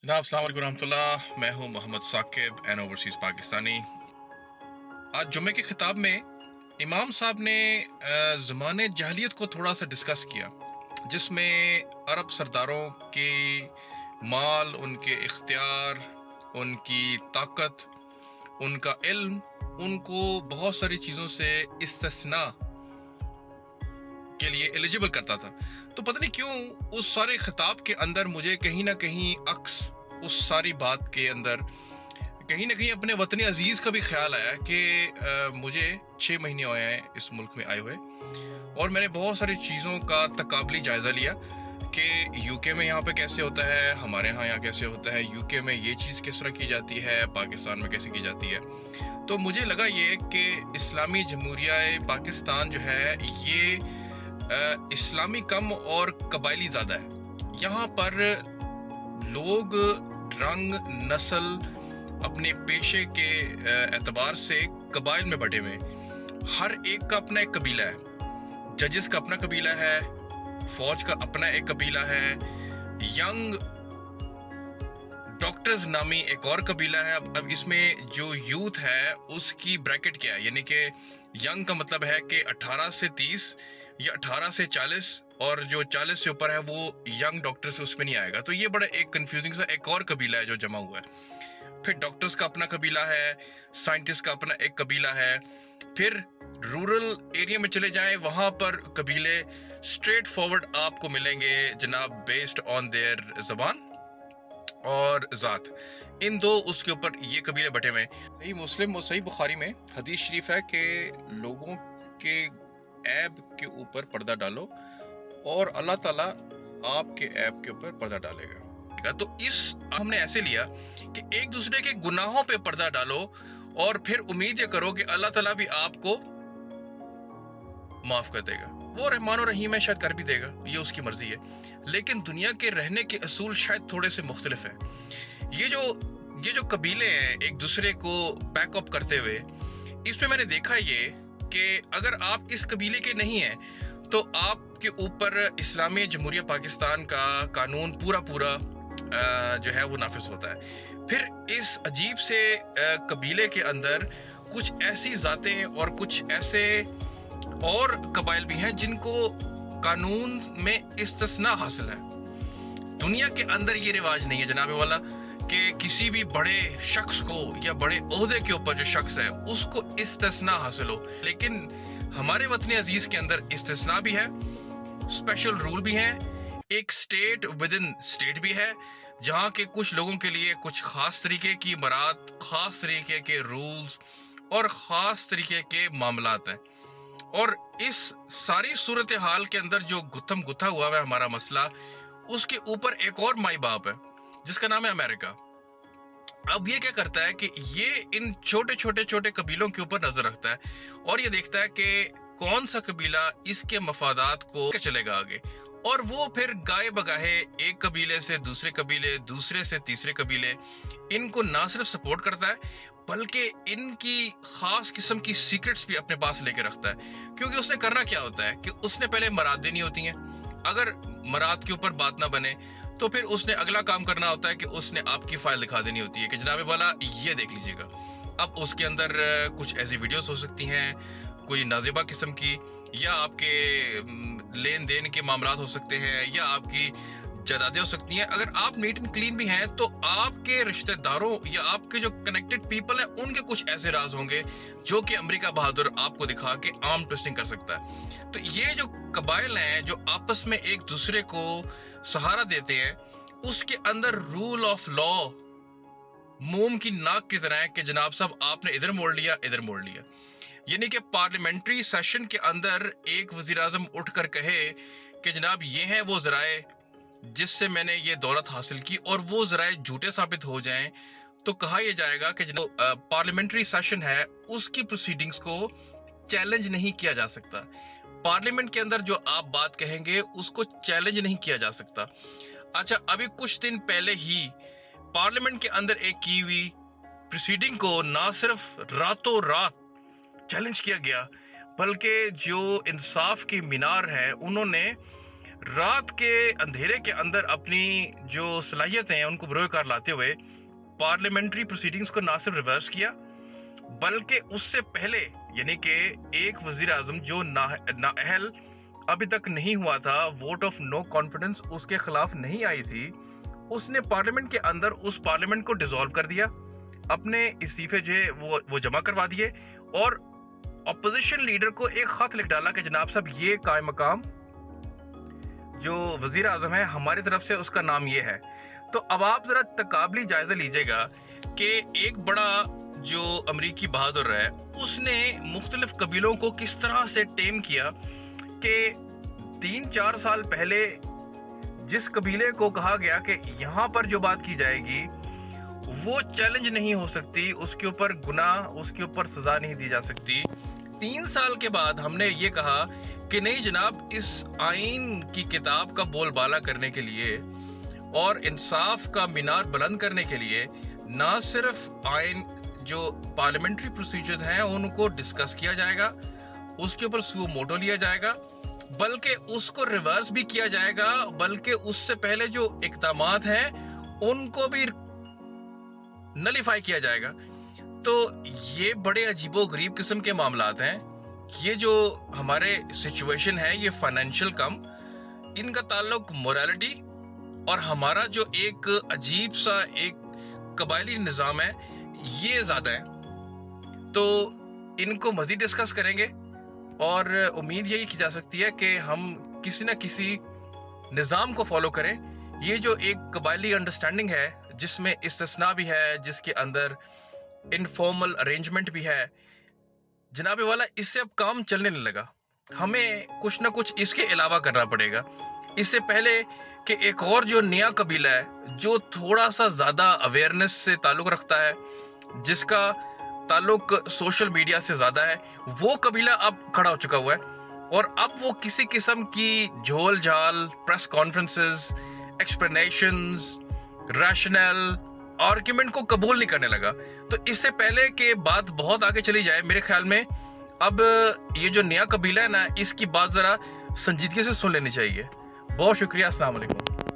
जनाब अस्सलाम वालेकुम रहमतुल्लाह। मैं हूं मोहम्मद साकिब एन ओवरसीज़ पाकिस्तानी। आज जुम्मे के खिताब में इमाम साहब ने ज़माने जहलियत को थोड़ा सा डिस्कस किया, जिसमें अरब सरदारों के माल, उनके इख्तियार, उनकी ताकत, उनका इल्म उनको बहुत सारी चीज़ों से इस्तिस्ना के लिए एलिजिबल करता था। तो पता नहीं क्यों उस सारे खिताब के अंदर मुझे कहीं ना कहीं अक्स उस सारी बात के अंदर कहीं ना कहीं अपने वतन अजीज़ का भी ख्याल आया कि मुझे 6 महीने हुए हैं इस मुल्क में आए हुए, और मैंने बहुत सारी चीज़ों का तकाबली जायज़ा लिया कि यूके में यहाँ पे कैसे होता है, हमारे यहाँ कैसे होता है, यूके में ये चीज़ किस तरह की जाती है, पाकिस्तान में कैसे की जाती है। तो मुझे लगा ये कि इस्लामी जमहूरिया पाकिस्तान जो है ये इस्लामी कम और कबायली ज़्यादा है। यहाँ पर लोग रंग, नस्ल, अपने पेशे के एतबार से कबाइल में बटे हुए हैं। हर एक का अपना एक कबीला है। जजेस का अपना कबीला है, फौज का अपना एक कबीला है, यंग डॉक्टर्स नामी एक और कबीला है। अब इसमें जो यूथ है उसकी ब्रैकेट क्या है, यानी कि यंग का मतलब है कि 18 से 30 या 18 से 40, और जो 40 से ऊपर है वो यंग डॉक्टर से उसमें नहीं आएगा। तो ये बड़ा एक कंफ्यूजिंग सा एक और कबीला है जो जमा हुआ है। फिर डॉक्टर्स का अपना कबीला है, साइंटिस्ट का अपना एक कबीला है। फिर रूरल एरिया में चले जाएं, वहां पर कबीले स्ट्रेट फॉरवर्ड आपको मिलेंगे जनाब, बेस्ड ऑन देयर जबान और ज़ात। इन दो उसके ऊपर ये कबीले बटे हुए। सही मुस्लिम और सही बुखारी में हदीस शरीफ है कि लोगों के ऐब के ऊपर पर्दा डालो और अल्लाह ताला आपके ऐब के ऊपर पर्दा डालेगा। तो इस हमने ऐसे लिया कि एक दूसरे के गुनाहों पे पर्दा डालो और फिर उम्मीद ये करो कि अल्लाह ताला भी आपको माफ कर देगा। वो रहमान और रहीम है, शायद कर भी देगा, ये उसकी मर्जी है। लेकिन दुनिया के रहने के असूल शायद थोड़े से मुख्तलिफ है। ये जो कबीले हैं एक दूसरे को बैकअप करते हुए, इसमें मैंने देखा ये कि अगर आप इस कबीले के नहीं हैं तो आपके ऊपर इस्लामी जमहूरिया पाकिस्तान का कानून पूरा जो है वो नाफिज होता है। फिर इस अजीब से कबीले के अंदर कुछ ऐसी जातें और कुछ ऐसे और कबाइल भी हैं जिनको कानून में इस्तिस्ना हासिल है। दुनिया के अंदर ये रिवाज नहीं है जनाब वाला कि किसी भी बड़े शख्स को या बड़े ओहदे के ऊपर जो शख्स है उसको इस्तिस्ना हासिल हो। लेकिन हमारे वतन अजीज के अंदर इस्तिस्ना भी है, स्पेशल रूल भी है, एक स्टेट विद इन स्टेट भी है, जहाँ के कुछ लोगों के लिए कुछ खास तरीके की मराद, खास तरीके के रूल्स और खास तरीके के मामलात हैं। और इस सारी सूरत हाल के अंदर जो गुत्थम गुत्था हुआ है हमारा मसला, उसके ऊपर एक और माई बाप है जिसका नाम है अमेरिका। अब ये क्या करता है कि ये इन छोटे कबीलों के ऊपर नजर रखता है और ये देखता है कि कौन सा कबीला इसके मफादात को चलेगा आगे, और वो फिर गाए बगाहे एक कबीले से दूसरे कबीले, दूसरे से तीसरे कबीले, इनको ना सिर्फ सपोर्ट करता है बल्कि इनकी खास किस्म की सीक्रेट्स भी अपने पास लेके रखता है। क्योंकि उसने करना क्या होता है कि उसने पहले मराद देनी होती हैं। अगर मराद के ऊपर बात ना बने तो फिर उसने अगला काम करना होता है कि उसने आपकी फाइल दिखा देनी होती है कि जनाब वाला ये देख लीजिएगा। अब उसके अंदर कुछ ऐसी वीडियोस हो सकती हैं, कोई नाजिबा किस्म की, या आपके लेन देन के मामलात हो सकते हैं, या आपकी जायदादें हो सकती हैं। अगर आप नीट एंड क्लीन भी हैं तो आपके रिश्तेदारों या आपके जो कनेक्टेड पीपल हैं उनके कुछ ऐसे राज होंगे जो कि अमेरिका बहादुर आपको दिखा के आर्म ट्विस्टिंग कर सकता है। तो ये जो कबाइल हैं जो आपस में एक दूसरे को सहारा देते हैं, उसके अंदर रूल ऑफ लॉ मोम की नाक की तरह है कि जनाब साहब आपने इधर मोड़ लिया, इधर मोड़ लिया। यानी कि पार्लियामेंट्री सेशन के अंदर एक वजीर आजम उठ कर कहे कि जनाब ये हैं वो जराए जिससे मैंने ये दौलत हासिल की, और वो जराए झूठे साबित हो जाएं, तो कहा यह जाएगा कि जो पार्लियामेंट्री सेशन है उसकी प्रोसीडिंग्स को चैलेंज नहीं किया जा सकता। पार्लियामेंट के अंदर जो आप बात कहेंगे उसको चैलेंज नहीं किया जा सकता। अच्छा, अभी कुछ दिन पहले ही पार्लियामेंट के अंदर एक की हुई प्रोसीडिंग को ना सिर्फ रातों रात चैलेंज किया गया, बल्कि जो इंसाफ की मीनार है उन्होंने رات کے اندھیرے کے اندر اپنی جو صلاحیتیں ہیں ان کو بروئے کار لاتے ہوئے پارلیمنٹری پروسیڈنگز کو نہ صرف ریورس کیا بلکہ اس سے پہلے یعنی کہ ایک وزیر اعظم جو نااہل ابھی تک نہیں ہوا تھا، ووٹ آف نو کانفیڈنس اس کے خلاف نہیں آئی تھی، اس نے پارلیمنٹ کے اندر اس پارلیمنٹ کو ڈیزالو کر دیا، اپنے استعفے جو ہے وہ جمع کروا دیے اور اپوزیشن لیڈر کو ایک خط لکھ ڈالا کہ جناب صاحب یہ قائم مقام جو وزیر اعظم ہے ہماری طرف سے اس کا نام یہ ہے۔ تو اب آپ ذرا تقابلی جائزہ لیجئے گا کہ ایک بڑا جو امریکی بہادر ہے اس نے مختلف قبیلوں کو کس طرح سے ٹیم کیا کہ 3-4 سال پہلے جس قبیلے کو کہا گیا کہ یہاں پر جو بات کی جائے گی وہ چیلنج نہیں ہو سکتی، اس کے اوپر گناہ، اس کے اوپر سزا نہیں دی جا سکتی، 3 سال کے بعد ہم نے یہ کہا کہ نہیں جناب، اس آئین کی کتاب کا بول بالا کرنے کے لیے اور انصاف کا مینار بلند کرنے کے لیے نہ صرف آئین جو پارلیمنٹری پروسیجرز ہیں ان کو ڈسکس کیا جائے گا، اس کے اوپر سو موٹو لیا جائے گا، بلکہ اس کو ریورس بھی کیا جائے گا، بلکہ اس سے پہلے جو اقدامات ہیں ان کو بھی نلیفائی کیا جائے گا۔ تو یہ بڑے عجیب و غریب قسم کے معاملات ہیں۔ یہ جو ہمارے سچویشن ہے یہ فائنینشیل کم، ان کا تعلق موریلٹی اور ہمارا جو ایک عجیب سا ایک قبائلی نظام ہے یہ زیادہ ہے۔ تو ان کو مزید ڈسکس کریں گے اور امید یہی کی جا سکتی ہے کہ ہم کسی نہ کسی نظام کو فالو کریں۔ یہ جو ایک قبائلی انڈرسٹینڈنگ ہے جس میں استثناء بھی ہے، جس کے اندر انفارمل ارینجمنٹ بھی ہے، جناب والا اس سے اب کام چلنے نہیں لگا، ہمیں کچھ نہ کچھ اس کے علاوہ کرنا پڑے گا۔ اس سے پہلے کہ ایک اور جو نیا قبیلہ ہے جو تھوڑا سا زیادہ اویئرنس سے تعلق رکھتا ہے، جس کا تعلق سوشل میڈیا سے زیادہ ہے، وہ قبیلہ اب کھڑا ہو چکا ہوا ہے اور اب وہ کسی قسم کی جھول جھال press conferences, explanations, rational argument کو قبول نہیں کرنے لگا۔ تو اس سے پہلے کہ بات بہت آگے چلی جائے، میرے خیال میں اب یہ جو نیا قبیلہ ہے نا، اس کی بات ذرا سنجیدگی سے سن لینی چاہیے۔ بہت شکریہ، السلام علیکم۔